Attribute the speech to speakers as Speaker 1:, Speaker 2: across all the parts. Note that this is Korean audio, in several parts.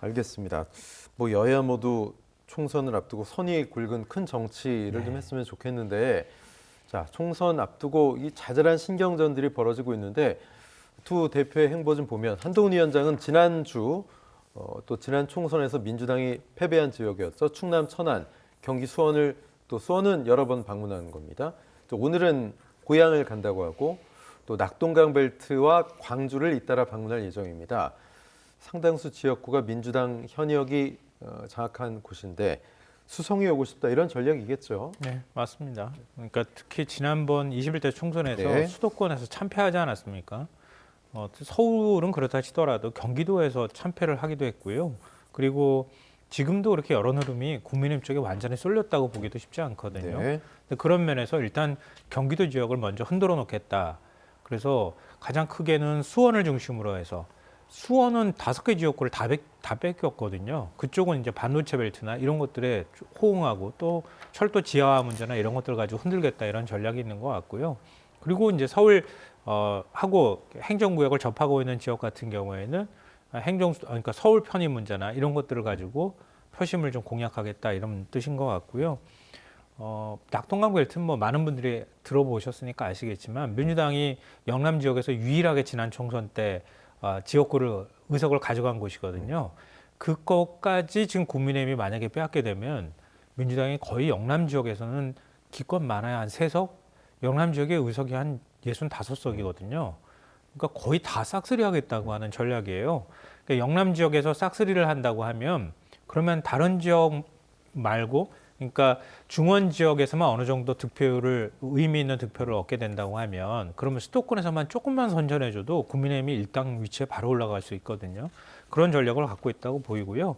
Speaker 1: 알겠습니다. 뭐 여야 모두 총선을 앞두고 선이 굵은 큰 정치를 좀 했으면 좋겠는데, 자, 총선 앞두고 이 자잘한 신경전들이 벌어지고 있는데 두 대표의 행보 좀 보면 한동훈 위원장은 지난주 또 지난 총선에서 민주당이 패배한 지역이었죠. 충남 천안, 경기 수원을 또 수원은 여러 번 방문한 겁니다. 또 오늘은 고향을 간다고 하고 또 낙동강 벨트와 광주를 잇따라 방문할 예정입니다. 상당수 지역구가 민주당 현역이 장악한 곳인데 수성이 오고 싶다 이런 전략이겠죠.
Speaker 2: 네, 맞습니다. 그러니까 특히 지난번 21대 총선에서
Speaker 1: 네.
Speaker 2: 수도권에서 참패하지 않았습니까? 서울은 그렇다 치더라도 경기도에서 참패를 하기도 했고요. 그리고 지금도 그렇게 여론 흐름이 국민의힘 쪽에 완전히 쏠렸다고 보기도 쉽지 않거든요.
Speaker 1: 네.
Speaker 2: 근데 그런 면에서 일단 경기도 지역을 먼저 흔들어 놓겠다. 그래서 가장 크게는 수원을 중심으로 해서 수원은 5개 지역구를 다 뺏겼거든요. 그쪽은 이제 반도체 벨트나 이런 것들에 호응하고 또 철도 지하화 문제나 이런 것들 가지고 흔들겠다 이런 전략이 있는 것 같고요. 그리고 이제 서울 하고 행정구역을 접하고 있는 지역 같은 경우에는 그러니까 서울 편입 문제나 이런 것들을 가지고 표심을 좀 공략하겠다 이런 뜻인 것 같고요. 낙동강 벨트는 뭐 많은 분들이 들어보셨으니까 아시겠지만 민주당이 영남 지역에서 유일하게 지난 총선 때 지역구를 의석을 가져간 곳이거든요. 그것까지 지금 국민의힘이 만약에 빼앗게 되면 민주당이 거의 영남 지역에서는 기껏 많아야 한 3석, 영남 지역의 의석이 한 65석이거든요. 그러니까 거의 다 싹쓸이 하겠다고 하는 전략이에요. 그러니까 영남 지역에서 싹쓸이를 한다고 하면 그러면 다른 지역 말고 그러니까 중원 지역에서만 어느 정도 득표율을 의미 있는 득표를 얻게 된다고 하면 그러면 수도권에서만 조금만 선전해줘도 국민의힘이 일당 위치에 바로 올라갈 수 있거든요. 그런 전략을 갖고 있다고 보이고요.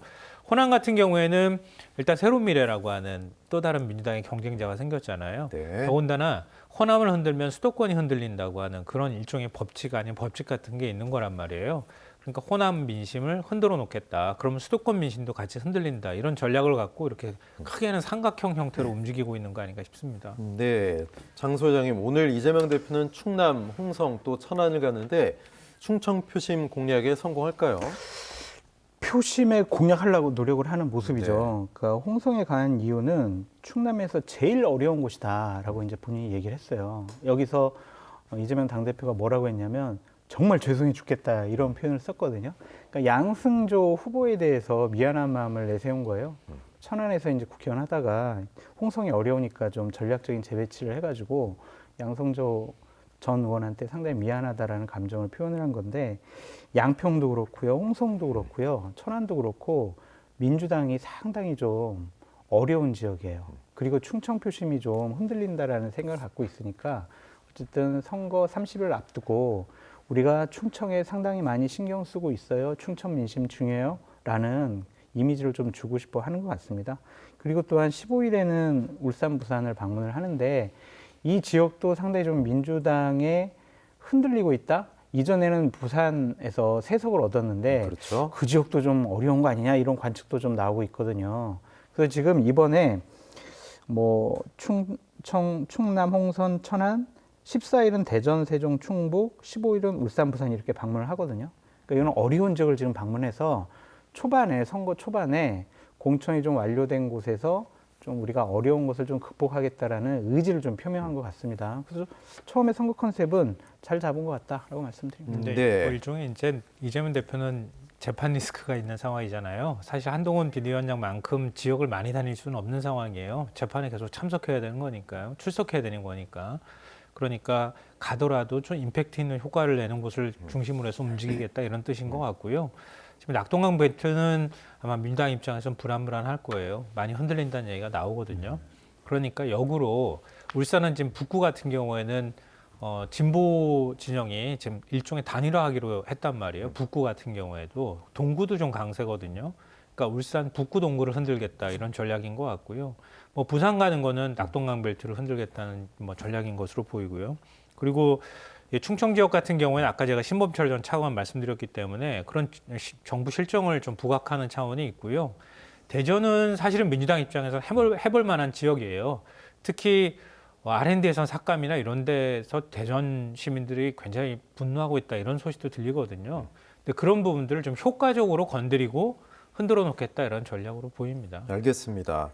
Speaker 2: 호남 같은 경우에는 일단 새로미래라고 하는 또 다른 민주당의 경쟁자가 생겼잖아요.
Speaker 1: 네.
Speaker 2: 더군다나 호남을 흔들면 수도권이 흔들린다고 하는 그런 일종의 법칙 아닌 법칙 같은 게 있는 거란 말이에요. 그러니까 호남 민심을 흔들어 놓겠다. 그러면 수도권 민심도 같이 흔들린다. 이런 전략을 갖고 이렇게 크게는 삼각형 형태로 움직이고 있는 거 아닌가 싶습니다.
Speaker 1: 네, 장 소장님 오늘 이재명 대표는 충남, 홍성 또 천안을 가는데 충청 표심 공략에 성공할까요?
Speaker 3: 표심에 공략하려고 노력을 하는 모습이죠. 그러니까 홍성에 간 이유는 충남에서 제일 어려운 곳이다라고 이제 본인이 얘기를 했어요. 여기서 이재명 당대표가 뭐라고 했냐면 정말 죄송해 죽겠다 이런 표현을 썼거든요. 그러니까 양승조 후보에 대해서 미안한 마음을 내세운 거예요. 천안에서 이제 국회의원 하다가 홍성이 어려우니까 좀 전략적인 재배치를 해가지고 양승조 전 의원한테 상당히 미안하다라는 감정을 표현을 한 건데 양평도 그렇고요, 홍성도 그렇고요, 천안도 그렇고 민주당이 상당히 좀 어려운 지역이에요. 그리고 충청 표심이 좀 흔들린다라는 생각을 갖고 있으니까 어쨌든 선거 30일 앞두고 우리가 충청에 상당히 많이 신경 쓰고 있어요. 충청 민심 중요해요. 라는 이미지를 좀 주고 싶어 하는 것 같습니다. 그리고 또한 15일에는 울산, 부산을 방문을 하는데 이 지역도 상당히 좀 민주당에 흔들리고 있다. 이전에는 부산에서 3석을 얻었는데
Speaker 1: 그렇죠.
Speaker 3: 그 지역도 좀 어려운 거 아니냐 이런 관측도 좀 나오고 있거든요. 그래서 지금 이번에 뭐 충남, 홍선, 천안 14일은 대전, 세종, 충북, 15일은 울산, 부산 이렇게 방문을 하거든요. 그러니까 이건 어려운 지역을 지금 방문해서 선거 초반에 공천이 좀 완료된 곳에서 좀 우리가 어려운 것을 좀 극복하겠다라는 의지를 좀 표명한 것 같습니다. 그래서 처음에 선거 컨셉은 잘 잡은 것 같다라고 말씀드립니다.
Speaker 2: 네. 뭐 일종의 이제 이재명 대표는 재판 리스크가 있는 상황이잖아요. 사실 한동훈 비대위원장만큼 지역을 많이 다닐 수는 없는 상황이에요. 재판에 계속 참석해야 되는 거니까요. 출석해야 되는 거니까. 그러니까 가더라도 좀 임팩트 있는 효과를 내는 곳을 중심으로 해서 움직이겠다 이런 뜻인 것 같고요. 지금 낙동강 벨트는 아마 민주당 입장에서는 불안불안할 거예요. 많이 흔들린다는 얘기가 나오거든요. 그러니까 역으로 울산은 지금 북구 같은 경우에는 진보 진영이 지금 일종의 단일화하기로 했단 말이에요. 북구 같은 경우에도 동구도 좀 강세거든요. 그러니까 울산 북구 동구를 흔들겠다 이런 전략인 것 같고요. 뭐 부산 가는 거는 낙동강 벨트를 흔들겠다는 뭐 전략인 것으로 보이고요. 그리고 충청 지역 같은 경우에는 아까 제가 신범철 전 차관 말씀드렸기 때문에 그런 정부 실정을 좀 부각하는 차원이 있고요. 대전은 사실은 민주당 입장에서 해볼 만한 지역이에요. 특히 R&D에선 삭감이나 이런 데서 대전 시민들이 굉장히 분노하고 있다 이런 소식도 들리거든요. 근데 그런 부분들을 좀 효과적으로 건드리고 흔들어 놓겠다 이런 전략으로 보입니다.
Speaker 1: 알겠습니다.